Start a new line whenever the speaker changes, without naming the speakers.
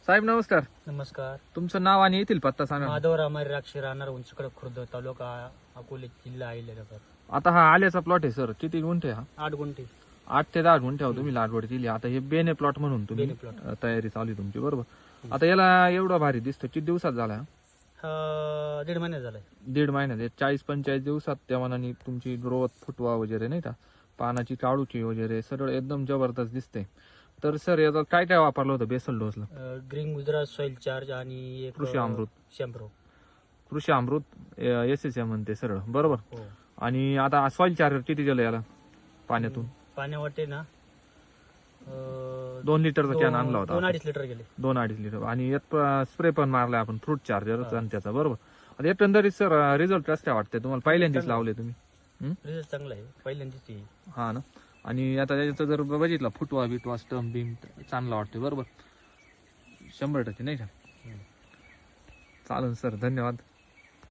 साहेब नमस्कार.
नमस्कार.
तुमचं नाव आणि येथील पत्ता सांगा.
माधव रामारी राक्षी राहणार उंचकडे खुर्द तालुका अकोले जिल्हा अहिल्यानगर.
आता हा आल्याचा प्लॉट आहे सर, किती गुंठे हा?
8 गुंठे
8 ते 10 गुंठ्यावर तुम्ही लागवड केली. आता हे बेने प्लॉट म्हणून तुम्ही
बेने plot.
तयारी चालू आहे तुमची, बरोबर. आता याला एवढा भारी दिसतो, किती दिवसात झाला हा?
1.5 महिने झालाय.
1.5 महिन्यात 40-45 दिवसात त्या मनाने तुमची ग्रोथ फुटवा वगैरे नाही का, पानाची काळूची वगैरे सरळ एकदम जबरदस्त दिसते. तर सर याचा काय काय वापरलं होतं बेसल डोसला?
ग्रीन गुजरात सॉइल चार्ज आणि एक
कृषी अमृत.
शॅम्प्रो.
कृषी अमृत SSM म्हणते सरळ, बरोबर.
हो.
आणि आता सॉइल चार्जर किती दिलं याला पाण्यातून?
पाण्यावाटे ना
2 लिटरचा कॅन आणला होता.
2-2.5 लिटर गेले.
2-2.5 लिटर. आणि यात स्प्रे पण मारलाय आपण, फ्रूट चार्जर आणि त्याचा, बरोबर. आता एकंदरीत सर रिझल्ट कसं काय वाटतंय तुम्हाला? पहिल्यांदाच लावले तुम्ही?
रिझल्ट चांगला आहे, पहिल्यांदाच आहे.
हा ना. आणि आता त्याचा जर बघितला फुटवा बिटवा स्टंप बिम चांगला वाटतोय, बरोबर. 100% नाही का? चालेल सर, धन्यवाद.